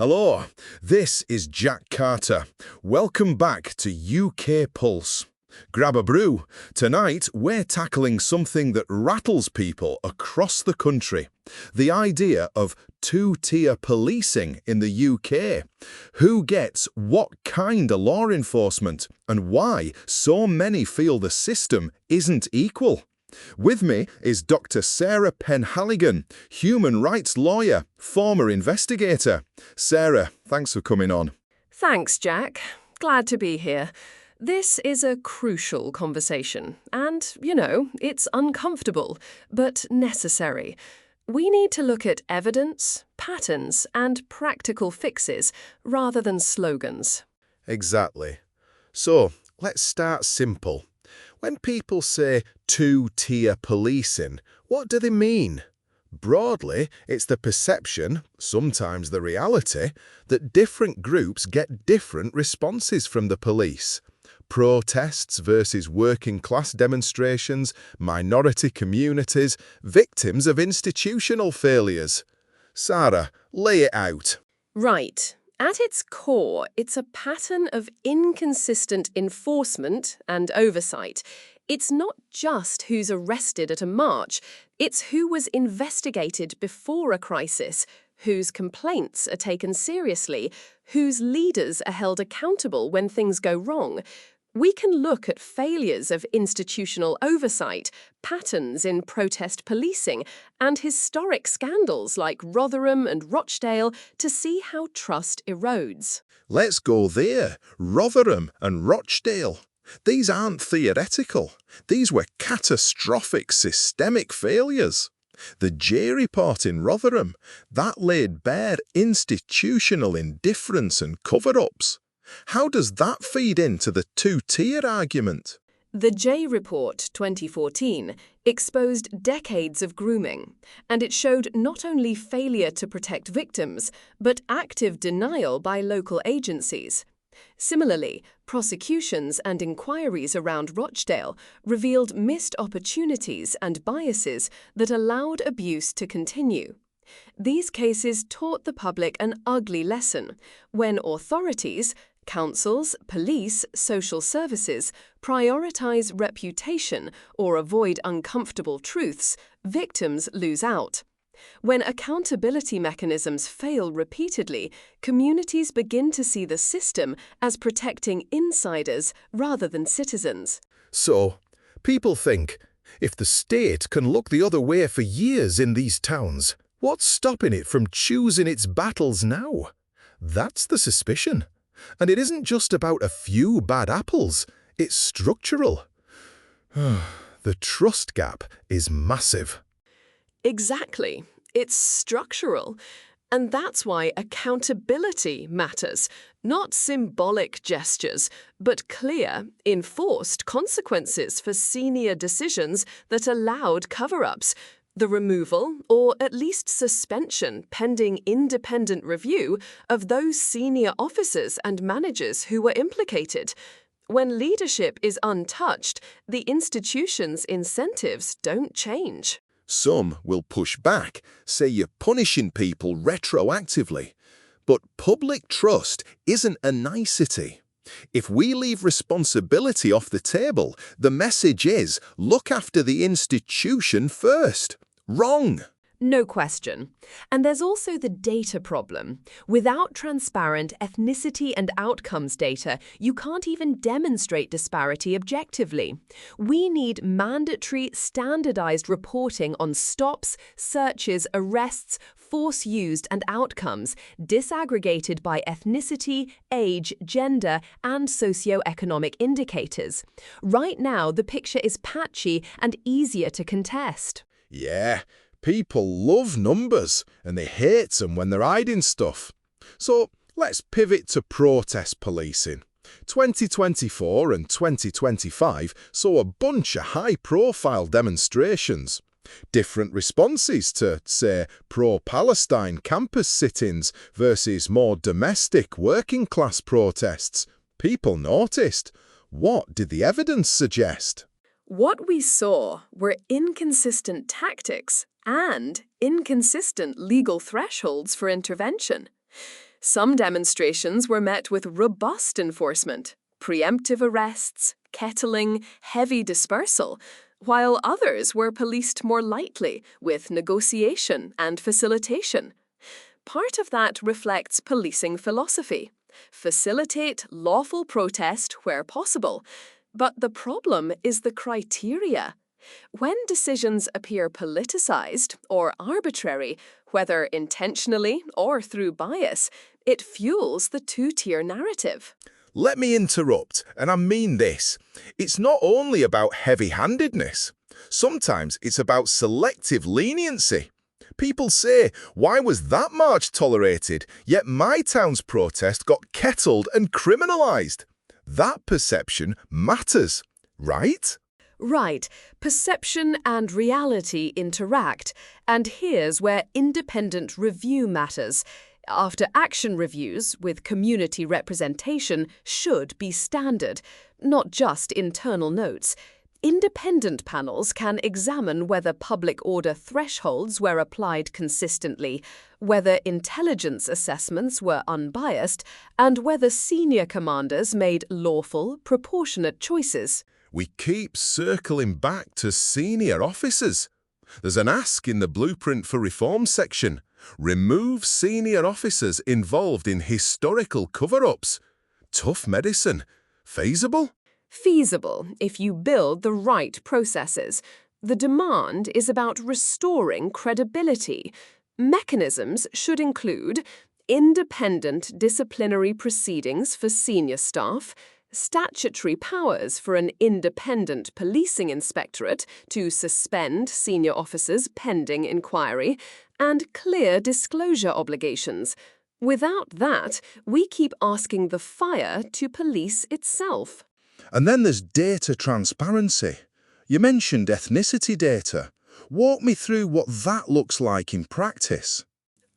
Hello, this is Jack Carter. Welcome back to UK Pulse. Grab a brew. Tonight, we're tackling something that rattles people across the country. The idea of two-tier policing in the UK. Who gets what kind of law enforcement and why so many feel the system isn't equal. With me is Dr. Sarah Penhaligon, human rights lawyer, former investigator. Sarah, thanks for coming on. Thanks, Jack. Glad to be here. This is a crucial conversation, and, it's uncomfortable, but necessary. We need to look at evidence, patterns, and practical fixes, rather than slogans. Exactly. So, let's start simple. When people say two-tier policing, what do they mean? Broadly, it's the perception, sometimes the reality, that different groups get different responses from the police. Protests versus working-class demonstrations, minority communities, victims of institutional failures. Sarah, lay it out. Right. At its core, it's a pattern of inconsistent enforcement and oversight. It's not just who's arrested at a march, it's who was investigated before a crisis, whose complaints are taken seriously, whose leaders are held accountable when things go wrong. We can look at failures of institutional oversight, patterns in protest policing, and historic scandals like Rotherham and Rochdale to see how trust erodes. Let's go there. Rotherham and Rochdale. These aren't theoretical. These were catastrophic systemic failures. The J report in Rotherham, that laid bare institutional indifference and cover-ups. How does that feed into the two-tier argument? The J Report 2014 exposed decades of grooming, and it showed not only failure to protect victims, but active denial by local agencies. Similarly, prosecutions and inquiries around Rochdale revealed missed opportunities and biases that allowed abuse to continue. These cases taught the public an ugly lesson. When authorities, councils, police, social services prioritize reputation or avoid uncomfortable truths, victims lose out. When accountability mechanisms fail repeatedly, communities begin to see the system as protecting insiders rather than citizens. So, people think, if the state can look the other way for years in these towns, what's stopping it from choosing its battles now? That's the suspicion. And it isn't just about a few bad apples, it's structural. The trust gap is massive. Exactly. It's structural. And that's why accountability matters. Not symbolic gestures, but clear, enforced consequences for senior decisions that allowed cover-ups. The removal, or at least suspension pending independent review, of those senior officers and managers who were implicated. When leadership is untouched, the institution's incentives don't change. Some will push back, say you're punishing people retroactively. But public trust isn't a nicety. If we leave responsibility off the table, the message is, look after the institution first. Wrong. No question. And there's also the data problem. Without transparent ethnicity and outcomes data, you can't even demonstrate disparity objectively. We need mandatory, standardized reporting on stops, searches, arrests, force used, and outcomes, disaggregated by ethnicity, age, gender, and socioeconomic indicators. Right now, the picture is patchy and easier to contest. Yeah. People love numbers, and they hate them when they're hiding stuff. So let's pivot to protest policing. 2024 and 2025 saw a bunch of high-profile demonstrations. Different responses to, say, pro-Palestine campus sit-ins versus more domestic working-class protests. People noticed. What did the evidence suggest? What we saw were inconsistent tactics and inconsistent legal thresholds for intervention. Some demonstrations were met with robust enforcement, preemptive arrests, kettling, heavy dispersal, while others were policed more lightly with negotiation and facilitation. Part of that reflects policing philosophy. Facilitate lawful protest where possible. But the problem is the criteria. When decisions appear politicized or arbitrary, whether intentionally or through bias, it fuels the two-tier narrative. Let me interrupt, and I mean this. It's not only about heavy-handedness. Sometimes it's about selective leniency. People say, why was that march tolerated, yet my town's protest got kettled and criminalized? That perception matters, right? Right. Perception and reality interact, and here's where independent review matters. After-action reviews with community representation should be standard, not just internal notes. Independent panels can examine whether public order thresholds were applied consistently, whether intelligence assessments were unbiased, and whether senior commanders made lawful, proportionate choices. We keep circling back to senior officers. There's an ask in the Blueprint for Reform section. Remove senior officers involved in historical cover-ups. Tough medicine. Feasible? Feasible if you build the right processes. The demand is about restoring credibility. Mechanisms should include independent disciplinary proceedings for senior staff, statutory powers for an independent policing inspectorate to suspend senior officers pending inquiry, and clear disclosure obligations. Without that, we keep asking the fire to police itself. And then there's data transparency. You mentioned ethnicity data. Walk me through what that looks like in practice.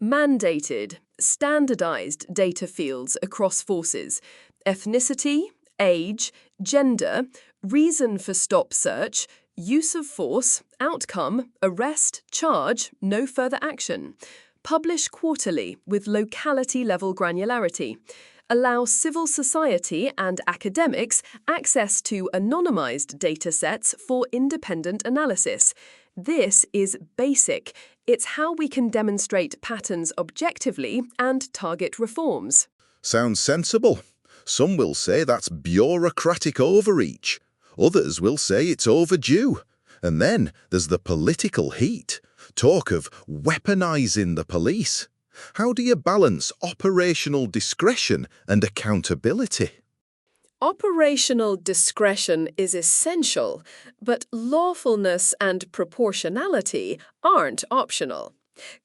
Mandated, standardized data fields across forces. Ethnicity, age, gender, reason for stop search, use of force, outcome, arrest, charge, no further action. Publish quarterly with locality-level granularity. Allow civil society and academics access to anonymized data sets for independent analysis. This is basic. It's how we can demonstrate patterns objectively and target reforms. Sounds sensible. Some will say that's bureaucratic overreach. Others will say it's overdue. And then there's the political heat. Talk of weaponizing the police. How do you balance operational discretion and accountability? Operational discretion is essential, but lawfulness and proportionality aren't optional.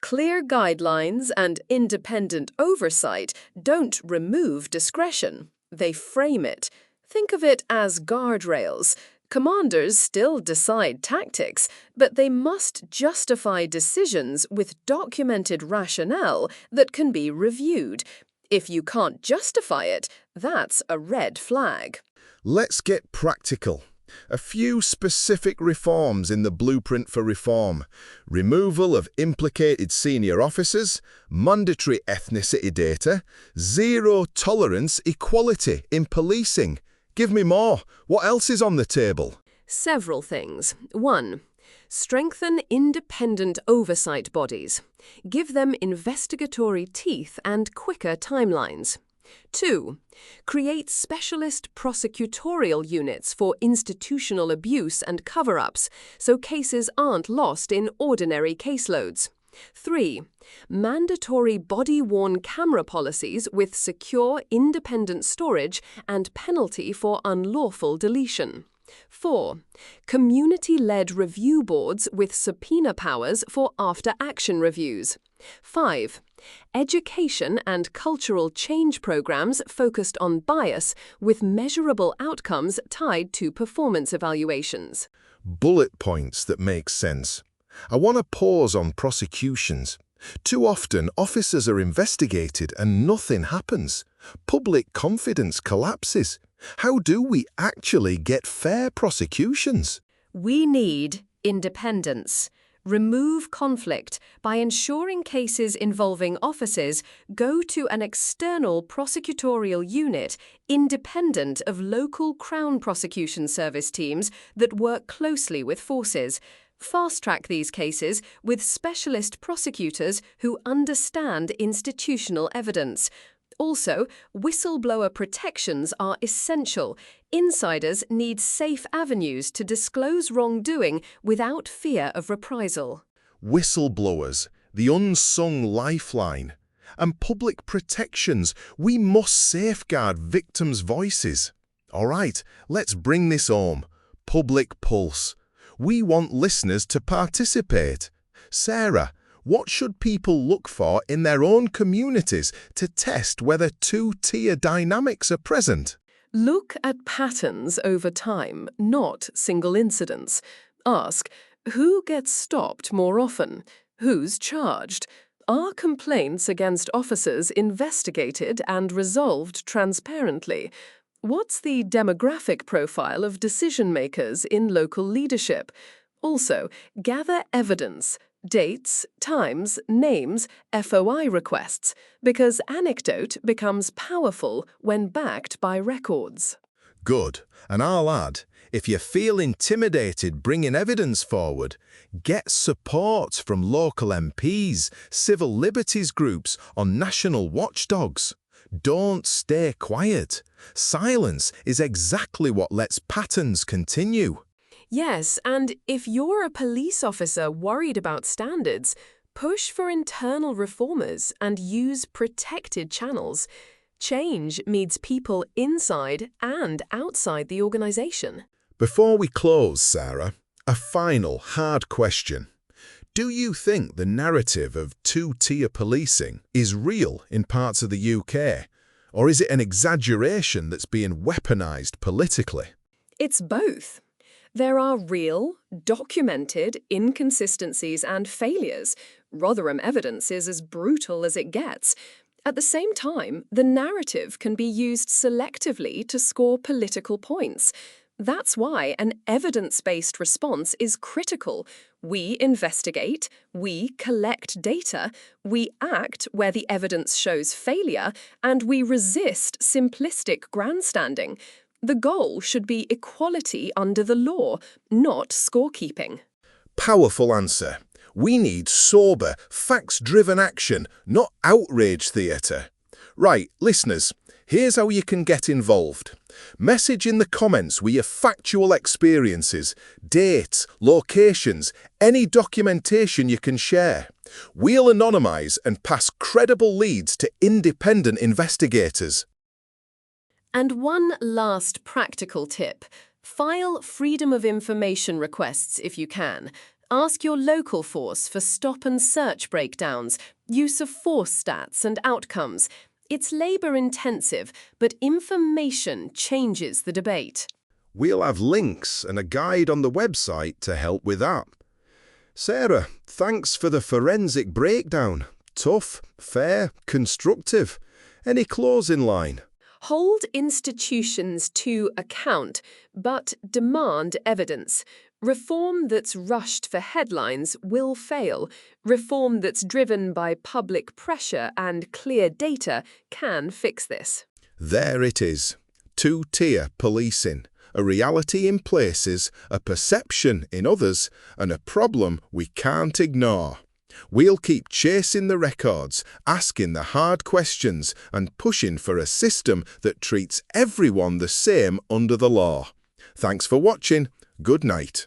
Clear guidelines and independent oversight don't remove discretion. They frame it. Think of it as guardrails. Commanders still decide tactics, but they must justify decisions with documented rationale that can be reviewed. If you can't justify it, that's a red flag. Let's get practical. A few specific reforms in the Blueprint for Reform. Removal of implicated senior officers, mandatory ethnicity data, zero tolerance equality in policing. Give me more. What else is on the table? Several things. 1. Strengthen independent oversight bodies. Give them investigatory teeth and quicker timelines. 2. Create specialist prosecutorial units for institutional abuse and cover-ups, so cases aren't lost in ordinary caseloads. 3. Mandatory body-worn camera policies with secure independent storage and penalty for unlawful deletion. 4. Community-led review boards with subpoena powers for after-action reviews. 5. Education and cultural change programs focused on bias with measurable outcomes tied to performance evaluations. Bullet points that make sense. I want to pause on prosecutions. Too often, officers are investigated and nothing happens. Public confidence collapses. How do we actually get fair prosecutions? We need independence. remove conflict by ensuring cases involving officers go to an external prosecutorial unit independent of local Crown Prosecution Service teams that work closely with forces. Fast-track these cases with specialist prosecutors who understand institutional evidence. Also, whistleblower protections are essential. Insiders need safe avenues to disclose wrongdoing without fear of reprisal. Whistleblowers, the unsung lifeline. And public protections, we must safeguard victims' voices. All right, let's bring this home. Public pulse. We want listeners to participate. Sarah, what should people look for in their own communities to test whether two-tier dynamics are present? Look at patterns over time, not single incidents. Ask, who gets stopped more often? Who's charged? Are complaints against officers investigated and resolved transparently? What's the demographic profile of decision-makers in local leadership? Also, gather evidence. Dates, times, names, FOI requests, because anecdote becomes powerful when backed by records. Good. And I'll add, if you feel intimidated bringing evidence forward, get support from local MPs, civil liberties groups, or national watchdogs. Don't stay quiet. Silence is exactly what lets patterns continue. Yes, and if you're a police officer worried about standards, push for internal reformers and use protected channels. Change needs people inside and outside the organization. Before we close, Sarah, a final hard question. Do you think the narrative of two-tier policing is real in parts of the UK? Or is it an exaggeration that's being weaponized politically? It's both. There are real, documented inconsistencies and failures. Rotherham evidence is as brutal as it gets. At the same time, the narrative can be used selectively to score political points. That's why an evidence-based response is critical. We investigate, we collect data, we act where the evidence shows failure, and we resist simplistic grandstanding. The goal should be equality under the law, not scorekeeping. Powerful answer. We need sober, facts-driven action, not outrage theatre. Right, listeners, here's how you can get involved. Message in the comments with your factual experiences, dates, locations, any documentation you can share. We'll anonymise and pass credible leads to independent investigators. And one last practical tip. File Freedom of Information requests if you can. Ask your local force for stop and search breakdowns, use of force stats and outcomes. It's labour-intensive, but information changes the debate. We'll have links and a guide on the website to help with that. Sarah, thanks for the forensic breakdown. Tough, fair, constructive. Any closing line? Hold institutions to account, but demand evidence. Reform that's rushed for headlines will fail. Reform that's driven by public pressure and clear data can fix this. There it is. Two-tier policing. A reality in places, a perception in others, and a problem we can't ignore. We'll keep chasing the records, asking the hard questions, and pushing for a system that treats everyone the same under the law. Thanks for watching. Good night.